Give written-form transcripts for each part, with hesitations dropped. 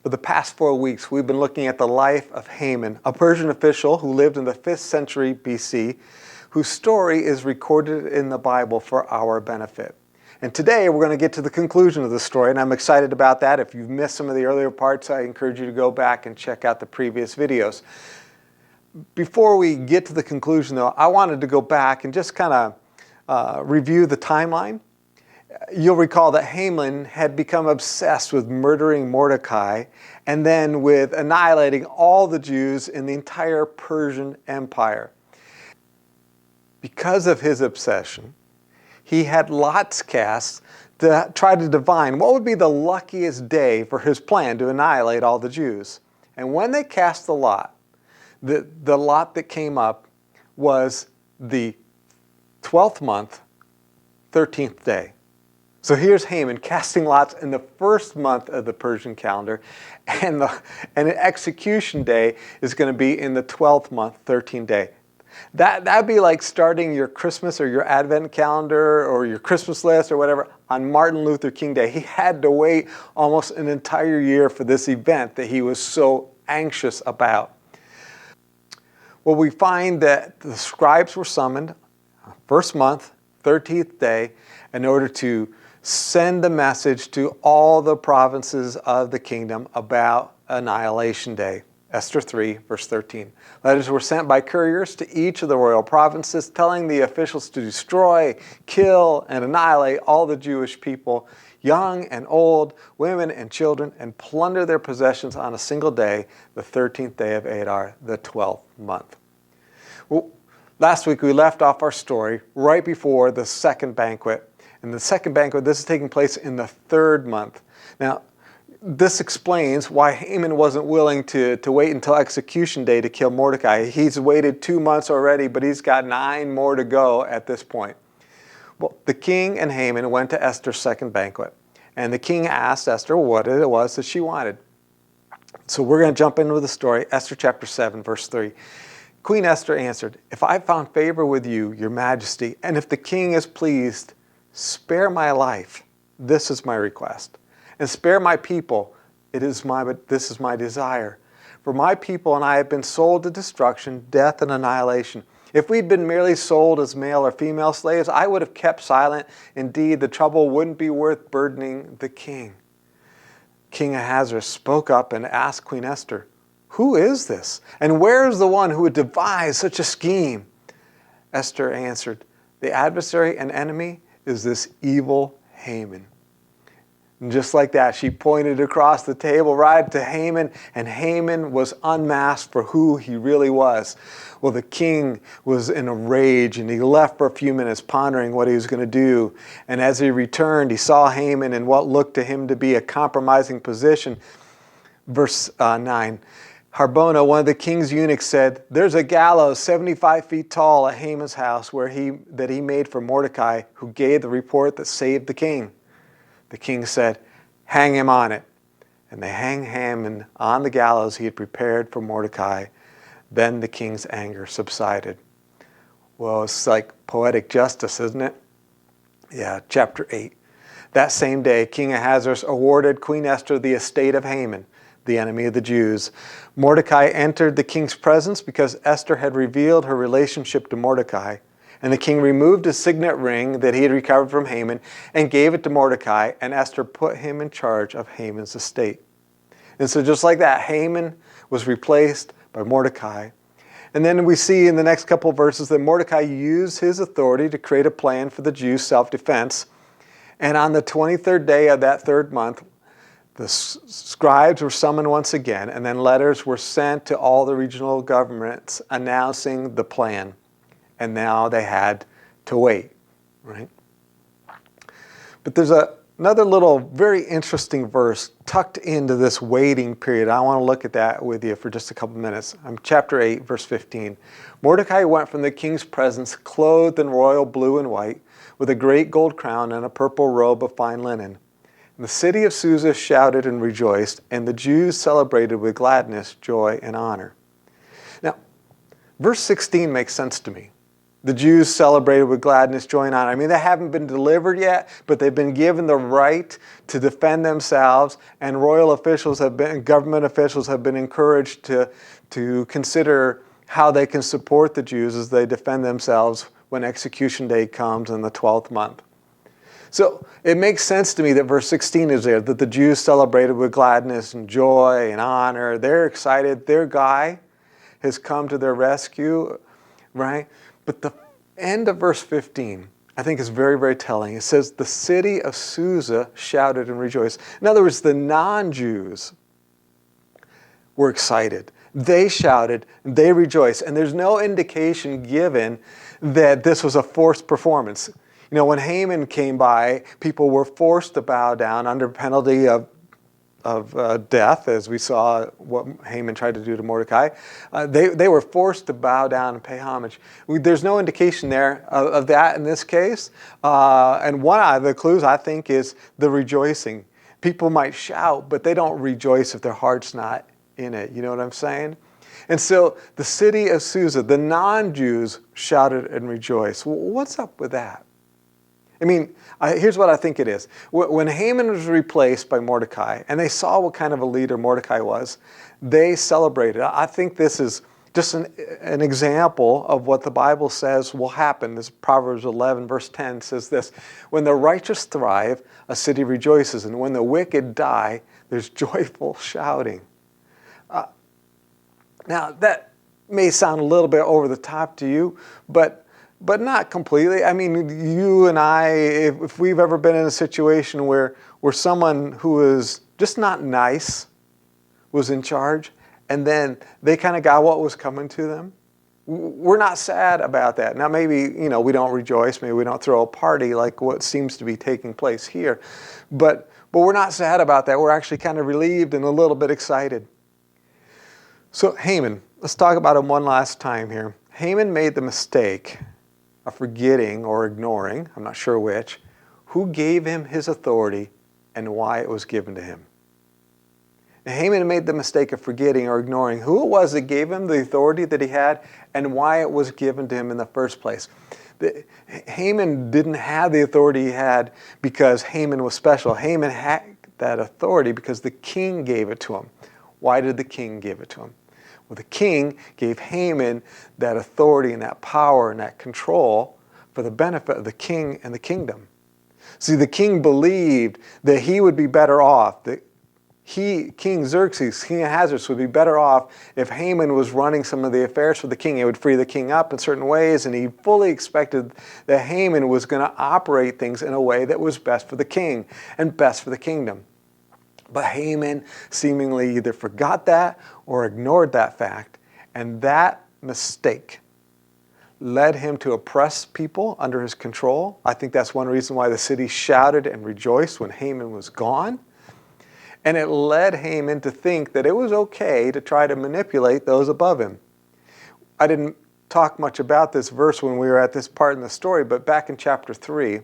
For the past 4 weeks, we've been looking at the life of Haman, a Persian official who lived in the 5th century BC, whose story is recorded in the Bible for our benefit. And today we're going to get to the conclusion of the story, and I'm excited about that. If you've missed some of the earlier parts, I encourage you to go back and check out the previous videos. Before we get to the conclusion, though, I wanted to go back and just kind of review the timeline. You'll recall that Haman had become obsessed with murdering Mordecai and then with annihilating all the Jews in the entire Persian Empire. Because of his obsession, he had lots cast to try to divine what would be the luckiest day for his plan to annihilate all the Jews. And when they cast the lot, the lot that came up was the 12th month, 13th day. So here's Haman casting lots in the first month of the Persian calendar, and an execution day is going to be in the 12th month, 13th day. That'd be like starting your Christmas or your Advent calendar or your Christmas list or whatever on Martin Luther King Day. He had to wait almost an entire year for this event that he was so anxious about. Well, we find that the scribes were summoned first month, 13th day, in order to send the message to all the provinces of the kingdom about Annihilation Day. Esther 3, verse 13. Letters were sent by couriers to each of the royal provinces, telling the officials to destroy, kill, and annihilate all the Jewish people, young and old, women and children, and plunder their possessions on a single day, the 13th day of Adar, the 12th month. Well, last week we left off our story right before the second banquet. And the second banquet, this is taking place in the 3rd month. Now, this explains why Haman wasn't willing to wait until execution day to kill Mordecai. He's waited 2 months already, but he's got 9 more to go at this point. Well, the king and Haman went to Esther's second banquet, and the king asked Esther what it was that she wanted. So we're going to jump into the story, Esther chapter 7, verse 3. Queen Esther answered, "If I found favor with you, your majesty, and if the king is pleased, spare my life. This is my request. And spare my people. This is my desire. For my people and I have been sold to destruction, death, and annihilation. If we'd been merely sold as male or female slaves, I would have kept silent. Indeed, the trouble wouldn't be worth burdening the king." King Ahasuerus spoke up and asked Queen Esther, "Who is this? And where is the one who would devise such a scheme?" Esther answered, "The adversary and enemy is this evil Haman." And just like that, she pointed across the table right to Haman, and Haman was unmasked for who he really was. Well, the king was in a rage, and he left for a few minutes pondering what he was going to do. And as he returned, he saw Haman in what looked to him to be a compromising position. Verse 9. Harbona, one of the king's eunuchs, said, "There's a gallows 75 feet tall at Haman's house that he made for Mordecai, who gave the report that saved the king." The king said, "Hang him on it." And they hang Haman on the gallows he had prepared for Mordecai. Then the king's anger subsided. Well, it's like poetic justice, isn't it? Yeah, chapter 8. That same day, King Ahasuerus awarded Queen Esther the estate of Haman, the enemy of the Jews. Mordecai entered the king's presence because Esther had revealed her relationship to Mordecai. And the king removed his signet ring that he had recovered from Haman and gave it to Mordecai, and Esther put him in charge of Haman's estate. And so just like that, Haman was replaced by Mordecai. And then we see in the next couple of verses that Mordecai used his authority to create a plan for the Jews' self-defense. And on the 23rd day of that 3rd month, the scribes were summoned once again, and then letters were sent to all the regional governments announcing the plan. And now they had to wait, right? But there's another little very interesting verse tucked into this waiting period. I want to look at that with you for just a couple minutes. Chapter 8, verse 15. Mordecai went from the king's presence clothed in royal blue and white, with a great gold crown and a purple robe of fine linen. And the city of Susa shouted and rejoiced, and the Jews celebrated with gladness, joy, and honor. Now, verse 16 makes sense to me. The Jews celebrated with gladness, joy, and honor. I mean, they haven't been delivered yet, but they've been given the right to defend themselves, and government officials have been encouraged to consider how they can support the Jews as they defend themselves when execution day comes in the 12th month. So it makes sense to me that verse 16 is there, that the Jews celebrated with gladness and joy and honor. They're excited. Their guy has come to their rescue, right? But the end of verse 15, I think, is very, very telling. It says, the city of Susa shouted and rejoiced. In other words, the non-Jews were excited. They shouted, they rejoiced. And there's no indication given that this was a forced performance. You know, when Haman came by, people were forced to bow down under penalty of death, as we saw what Haman tried to do to Mordecai. They were forced to bow down and pay homage. There's no indication there of that in this case. And one of the clues, I think, is the rejoicing. People might shout, but they don't rejoice if their heart's not in it. You know what I'm saying? And so the city of Susa, the non-Jews shouted and rejoiced. What's up with that? I mean, here's what I think it is. When Haman was replaced by Mordecai, and they saw what kind of a leader Mordecai was, they celebrated. I think this is just an example of what the Bible says will happen. This Proverbs 11, verse 10 says this: when the righteous thrive, a city rejoices, and when the wicked die, there's joyful shouting. Now, that may sound a little bit over the top to you, but not completely. I mean, you and I, if we've ever been in a situation where someone who is just not nice was in charge, and then they kind of got what was coming to them, we're not sad about that. Now, maybe, you know, we don't rejoice, maybe we don't throw a party like what seems to be taking place here, but we're not sad about that. We're actually kind of relieved and a little bit excited. So Haman, let's talk about him one last time here. Haman made the mistake of forgetting or ignoring, I'm not sure which, who gave him his authority and why it was given to him. Now, Haman made the mistake of forgetting or ignoring who it was that gave him the authority that he had and why it was given to him in the first place. Haman didn't have the authority he had because Haman was special. Haman had that authority because the king gave it to him. Why did the king give it to him? Well, the king gave Haman that authority and that power and that control for the benefit of the king and the kingdom. See, the king believed that he would be better off, that King Xerxes, King Ahasuerus, would be better off if Haman was running some of the affairs for the king. It would free the king up in certain ways, and he fully expected that Haman was going to operate things in a way that was best for the king and best for the kingdom. But Haman seemingly either forgot that or ignored that fact, and that mistake led him to oppress people under his control. I think that's one reason why the city shouted and rejoiced when Haman was gone. And it led Haman to think that it was okay to try to manipulate those above him. I didn't talk much about this verse when we were at this part in the story, but back in chapter 3,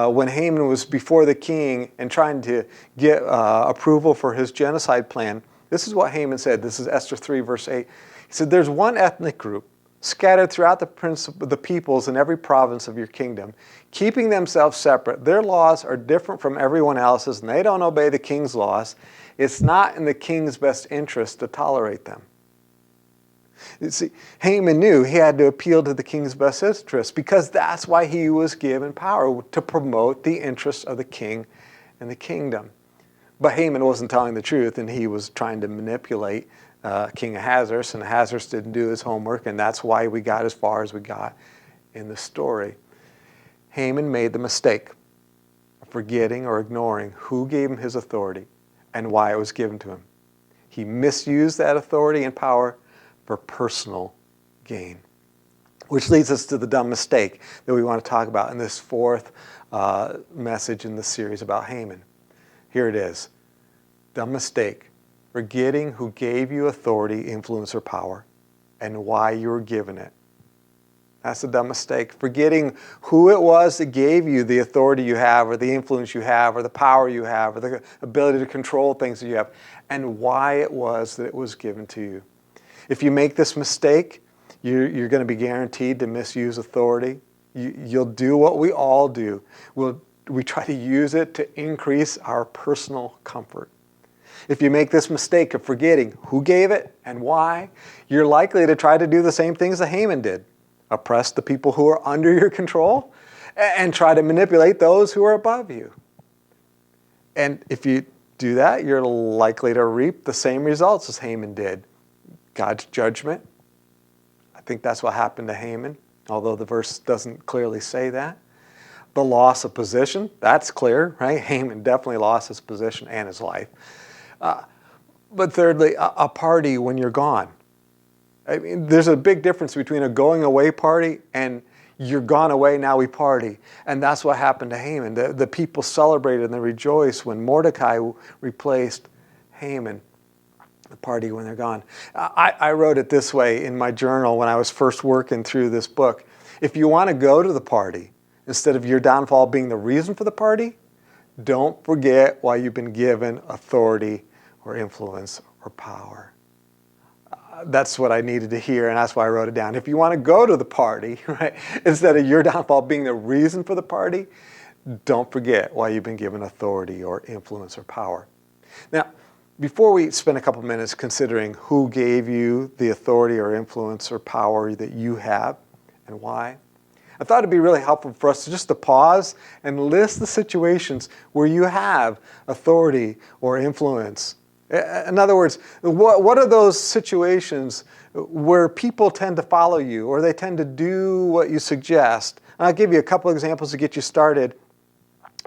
when Haman was before the king and trying to get approval for his genocide plan, this is what Haman said. This is Esther 3, verse 8. He said, "There's one ethnic group scattered throughout the peoples in every province of your kingdom, keeping themselves separate. Their laws are different from everyone else's, and they don't obey the king's laws. It's not in the king's best interest to tolerate them." You see, Haman knew he had to appeal to the king's best interest because that's why he was given power, to promote the interests of the king and the kingdom. But Haman wasn't telling the truth, and he was trying to manipulate King Ahasuerus, and Ahasuerus didn't do his homework, and that's why we got as far as we got in the story. Haman made the mistake of forgetting or ignoring who gave him his authority and why it was given to him. He misused that authority and power for personal gain. Which leads us to the dumb mistake that we want to talk about in this fourth message in the series about Haman. Here it is. Dumb mistake. Forgetting who gave you authority, influence, or power, and why you were given it. That's a dumb mistake. Forgetting who it was that gave you the authority you have, or the influence you have, or the power you have, or the ability to control things that you have, and why it was that it was given to you. If you make this mistake, You're going to be guaranteed to misuse authority. You'll do what we all do. We try to use it to increase our personal comfort. If you make this mistake of forgetting who gave it and why, you're likely to try to do the same things that Haman did. Oppress the people who are under your control and try to manipulate those who are above you. And if you do that, you're likely to reap the same results as Haman did. God's judgment. I think that's what happened to Haman, although the verse doesn't clearly say that. The loss of position, that's clear, right? Haman definitely lost his position and his life. But thirdly, a party when you're gone. I mean, there's a big difference between a going away party and you're gone away, now we party. And that's what happened to Haman. The people celebrated and they rejoiced when Mordecai replaced Haman. The party when they're gone. I wrote it this way in my journal when I was first working through this book. If you want to go to the party, instead of your downfall being the reason for the party, don't forget why you've been given authority or influence or power. That's what I needed to hear, and that's why I wrote it down. If you want to go to the party, right, instead of your downfall being the reason for the party, don't forget why you've been given authority or influence or power. Now, before we spend a couple minutes considering who gave you the authority or influence or power that you have and why, I thought it'd be really helpful for us just to pause and list the situations where you have authority or influence. In other words, what are those situations where people tend to follow you or they tend to do what you suggest? And I'll give you a couple examples to get you started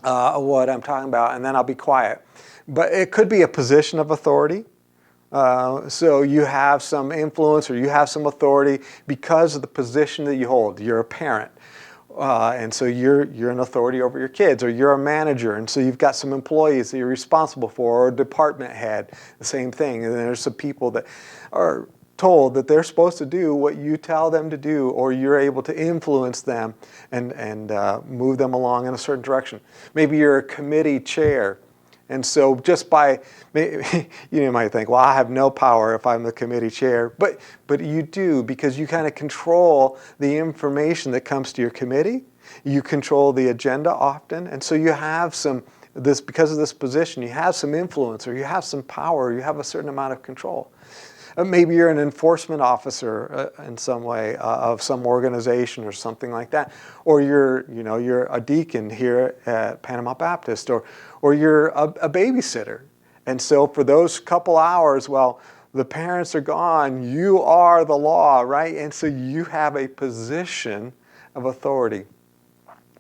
of what I'm talking about, and then I'll be quiet. But it could be a position of authority. So you have some influence or you have some authority because of the position that you hold. You're a parent. And so you're an authority over your kids, or you're a manager, and so you've got some employees that you're responsible for, or a department head, the same thing. And there's some people that are told that they're supposed to do what you tell them to do, or you're able to influence them and move them along in a certain direction. Maybe you're a committee chair. And so just by, you might think, well, I have no power if I'm the committee chair. But you do, because you kind of control the information that comes to your committee. You control the agenda often. And so you have because of this position, you have some influence, or you have some power, or you have a certain amount of control. Maybe you're an enforcement officer in some way of some organization or something like that. Or you're a deacon here at Panama Baptist, or you're a babysitter. And so for those couple hours, while the parents are gone, you are the law, right? And so you have a position of authority.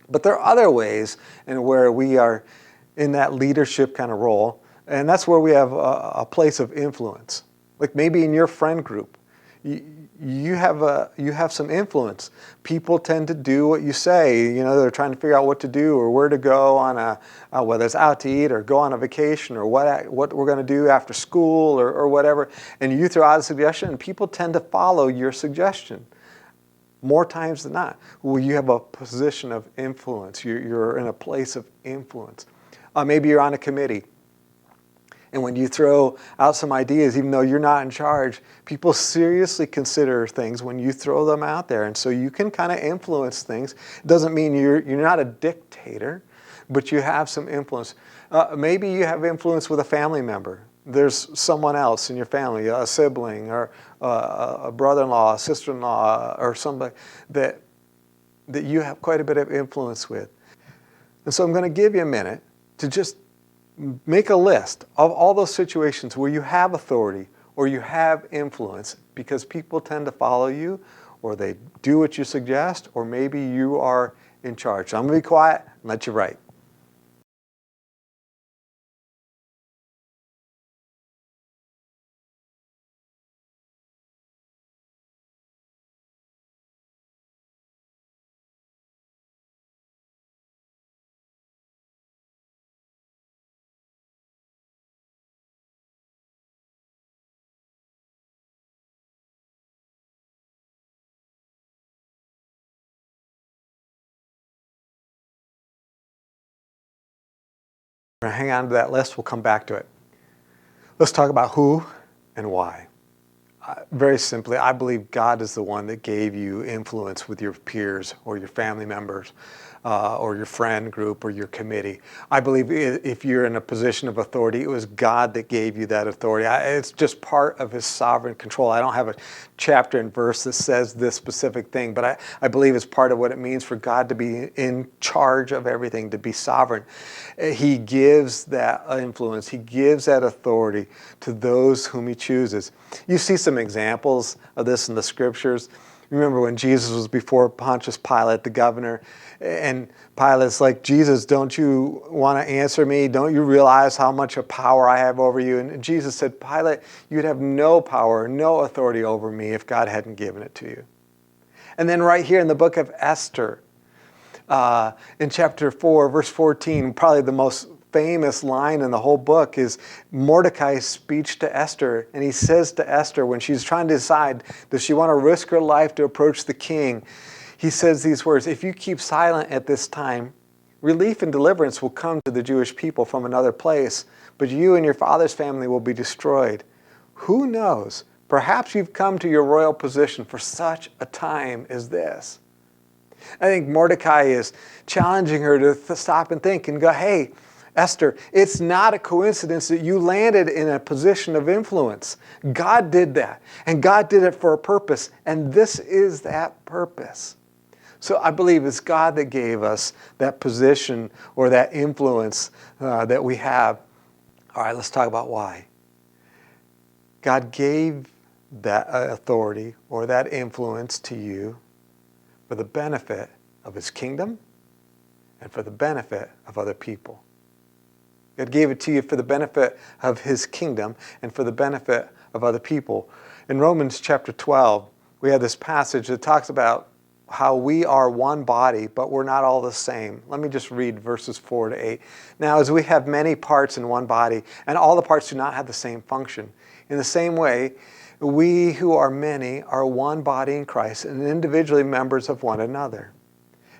But there are other ways in where we are in that leadership kind of role, and that's where we have a place of influence. Like maybe in your friend group, you have some influence. People tend to do what you say. They're trying to figure out what to do or where to go on whether it's out to eat or go on a vacation or what we're going to do after school or whatever. And you throw out a suggestion, and people tend to follow your suggestion more times than not. Well, you have a position of influence. You're in a place of influence. Maybe you're on a committee. And when you throw out some ideas, even though you're not in charge, people seriously consider things when you throw them out there. And so you can kind of influence things. It doesn't mean you're not a dictator, but you have some influence. Maybe you have influence with a family member. There's someone else in your family, a sibling or a brother-in-law, a sister-in-law, or somebody that you have quite a bit of influence with. And so I'm going to give you a minute to just make a list of all those situations where you have authority or you have influence because people tend to follow you, or they do what you suggest, or maybe you are in charge. So I'm going to be quiet and let you write. We're going to hang on to that list. We'll come back to it. Let's talk about who and why. Very simply, I believe God is the one that gave you influence with your peers or your family members or your friend group or your committee. I believe if you're in a position of authority, it was God that gave you that authority. It's just part of his sovereign control. I don't have a chapter and verse that says this specific thing, but I believe it's part of what it means for God to be in charge of everything, to be sovereign. He gives that influence, he gives that authority to those whom he chooses. You see some examples of this in the scriptures. Remember when Jesus was before Pontius Pilate, the governor, and Pilate's like, Jesus, don't you want to answer me? Don't you realize how much of power I have over you? And Jesus said, Pilate, you'd have no power, no authority over me if God hadn't given it to you. And then right here in the book of Esther, in chapter 4, verse 14, probably the most famous line in the whole book is Mordecai's speech to Esther. And he says to Esther, when she's trying to decide, does she want to risk her life to approach the king? He says these words, if you keep silent at this time, relief and deliverance will come to the Jewish people from another place, but you and your father's family will be destroyed. Who knows? Perhaps you've come to your royal position for such a time as this. I think Mordecai is challenging her to stop and think and go, hey, Esther, it's not a coincidence that you landed in a position of influence. God did that, and God did it for a purpose, and this is that purpose. So I believe it's God that gave us that position or that influence that we have. All right, let's talk about why. God gave that authority or that influence to you for the benefit of his kingdom and for the benefit of other people. God gave it to you for the benefit of his kingdom and for the benefit of other people. In Romans chapter 12, we have this passage that talks about how we are one body, but we're not all the same. Let me just read verses 4 to 8. Now, as we have many parts in one body, and all the parts do not have the same function, in the same way, we who are many are one body in Christ and individually members of one another.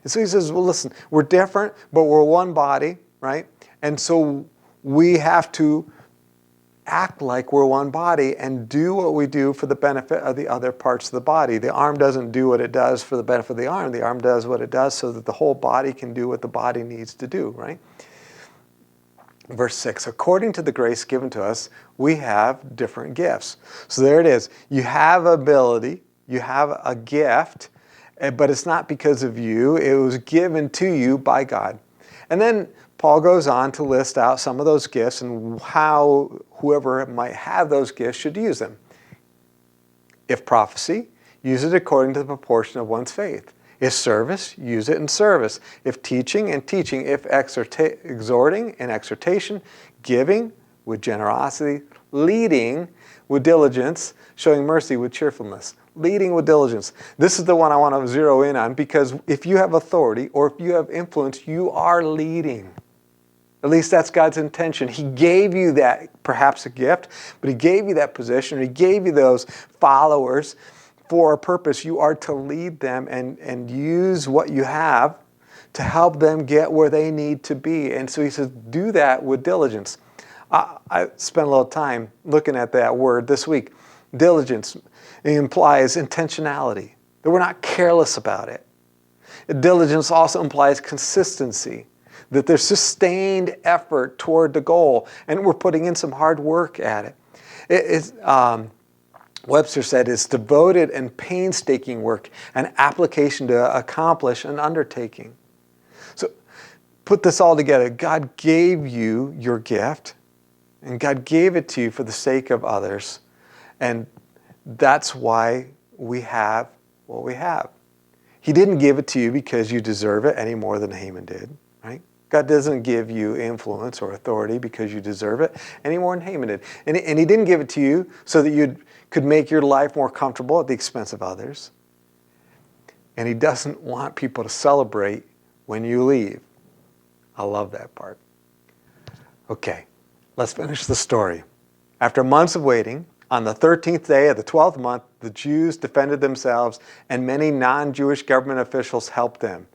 And so he says, well, listen, we're different, but we're one body, right? And so we have to act like we're one body and do what we do for the benefit of the other parts of the body. The arm doesn't do what it does for the benefit of the arm. The arm does what it does so that the whole body can do what the body needs to do, right? Verse 6, according to the grace given to us, we have different gifts. So there it is. You have ability, you have a gift, but it's not because of you. It was given to you by God. And then Paul goes on to list out some of those gifts and how whoever might have those gifts should use them. If prophecy, use it according to the proportion of one's faith. If service, use it in service. If teaching, in teaching. If exhorting, in exhortation. Giving, with generosity. Leading, with diligence. Showing mercy, with cheerfulness. Leading with diligence. This is the one I want to zero in on, because if you have authority or if you have influence, you are leading. At least that's God's intention. He gave you that, perhaps a gift, but he gave you that position. He gave you those followers for a purpose. You are to lead them and use what you have to help them get where they need to be. And so he says, do that with diligence. I spent a little time looking at that word this week. Diligence implies intentionality, that we're not careless about it. Diligence also implies consistency, that there's sustained effort toward the goal, and we're putting in some hard work at it. Webster said it's devoted and painstaking work, an application to accomplish an undertaking. So put this all together. God gave you your gift, and God gave it to you for the sake of others, and that's why we have what we have. He didn't give it to you because you deserve it any more than Haman did, right? God doesn't give you influence or authority because you deserve it any more than Haman did. And he didn't give it to you so that you could make your life more comfortable at the expense of others. And he doesn't want people to celebrate when you leave. I love that part. Okay, let's finish the story. After months of waiting, on the 13th day of the 12th month, the Jews defended themselves, and many non-Jewish government officials helped them.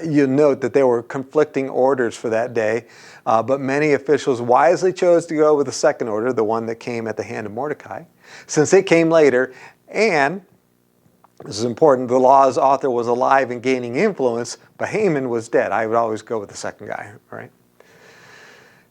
You'll note that there were conflicting orders for that day, but many officials wisely chose to go with the second order, the one that came at the hand of Mordecai, since it came later, and this is important, the law's author was alive and gaining influence, but Haman was dead. I would always go with the second guy, right?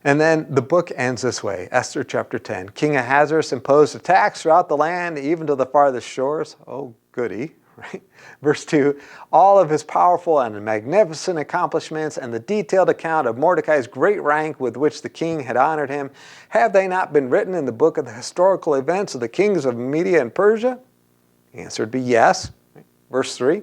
And then the book ends this way, Esther chapter 10. King Ahasuerus imposed a tax throughout the land, even to the farthest shores. Oh, goody, right? Verse 2, all of his powerful and magnificent accomplishments and the detailed account of Mordecai's great rank with which the king had honored him, have they not been written in the book of the historical events of the kings of Media and Persia? The answer would be yes. Verse 3,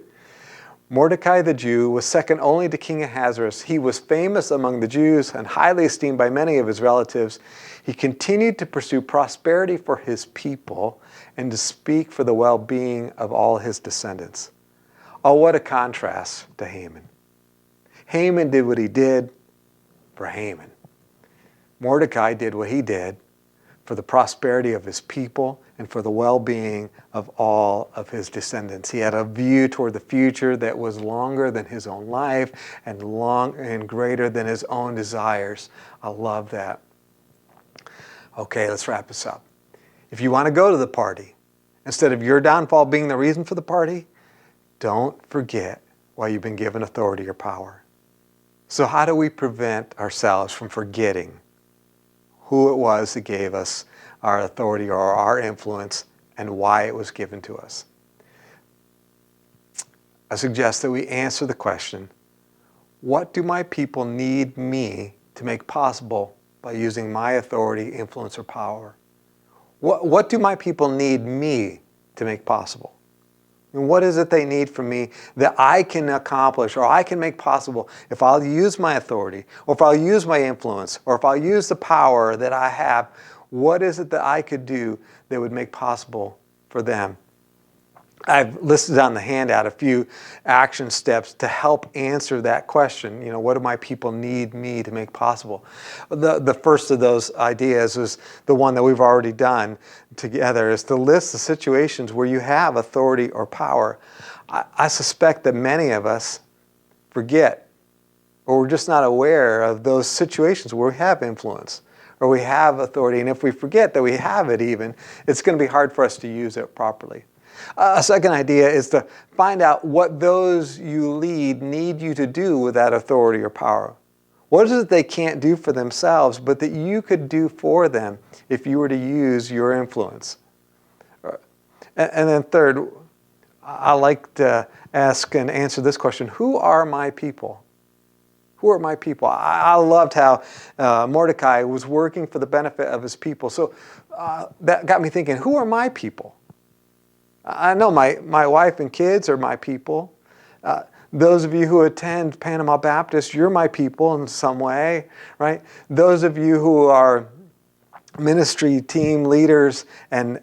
Mordecai the Jew was second only to King Ahasuerus. He was famous among the Jews and highly esteemed by many of his relatives. He continued to pursue prosperity for his people and to speak for the well-being of all his descendants. Oh, what a contrast to Haman. Haman did what he did for Haman. Mordecai did what he did for the prosperity of his people and for the well-being of all of his descendants. He had a view toward the future that was longer than his own life and greater than his own desires. I love that. Okay, let's wrap this up. If you want to go to the party, instead of your downfall being the reason for the party, don't forget why you've been given authority or power. So how do we prevent ourselves from forgetting who it was that gave us our authority or our influence and why it was given to us? I suggest that we answer the question, what do my people need me to make possible by using my authority, influence, or power? What do my people need me to make possible? And what is it they need from me that I can accomplish or I can make possible if I'll use my authority or if I'll use my influence or if I'll use the power that I have? What is it that I could do that would make possible for them? I've listed on the handout a few action steps to help answer that question. You know, what do my people need me to make possible? The first of those ideas is the one that we've already done together, is to list the situations where you have authority or power. I suspect that many of us forget, or we're just not aware of those situations where we have influence or we have authority. And if we forget that we have it even, it's going to be hard for us to use it properly. A second idea is to find out what those you lead need you to do with that authority or power. What is it they can't do for themselves, but that you could do for them if you were to use your influence? And then third, I like to ask and answer this question, who are my people? Who are my people? I loved how Mordecai was working for the benefit of his people. So that got me thinking, who are my people? I know my wife and kids are my people. Those of you who attend Panama Baptist, you're my people in some way, right? Those of you who are ministry team leaders and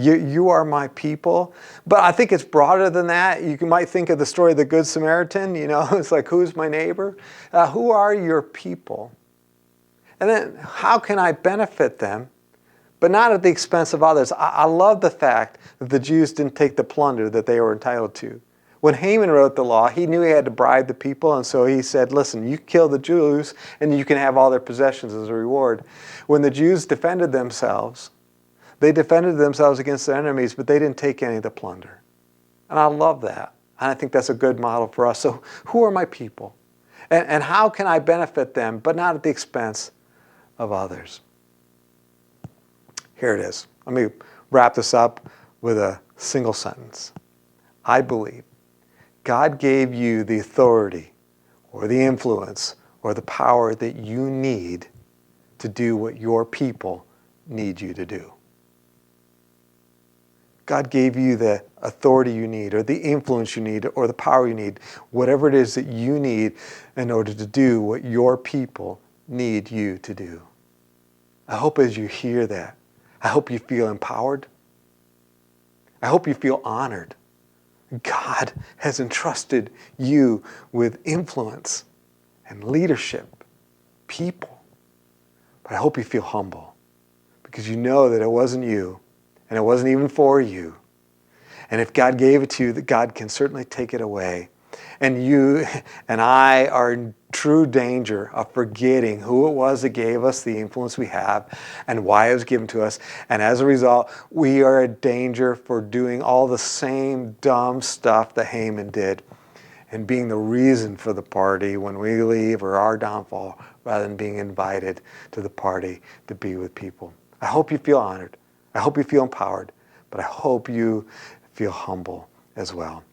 you are my people. But I think it's broader than that. You might think of the story of the Good Samaritan. You know, it's like, who's my neighbor? Who are your people? And then how can I benefit them, but not at the expense of others? I love the fact that the Jews didn't take the plunder that they were entitled to. When Haman wrote the law, he knew he had to bribe the people, and so he said, listen, you kill the Jews and you can have all their possessions as a reward. When the Jews defended themselves, they defended themselves against their enemies, but they didn't take any of the plunder. And I love that. And I think that's a good model for us. So who are my people? And how can I benefit them, but not at the expense of others? Here it is. Let me wrap this up with a single sentence. I believe God gave you the authority or the influence or the power that you need to do what your people need you to do. God gave you the authority you need or the influence you need or the power you need, whatever it is that you need in order to do what your people need you to do. I hope as you hear that, I hope you feel empowered. I hope you feel honored. God has entrusted you with influence and leadership, people. But I hope you feel humble because you know that it wasn't you and it wasn't even for you. And if God gave it to you, that God can certainly take it away. And you and I are in true danger of forgetting who it was that gave us the influence we have and why it was given to us. And as a result, we are in danger for doing all the same dumb stuff that Haman did and being the reason for the party when we leave or our downfall rather than being invited to the party to be with people. I hope you feel honored. I hope you feel empowered, but I hope you feel humble as well.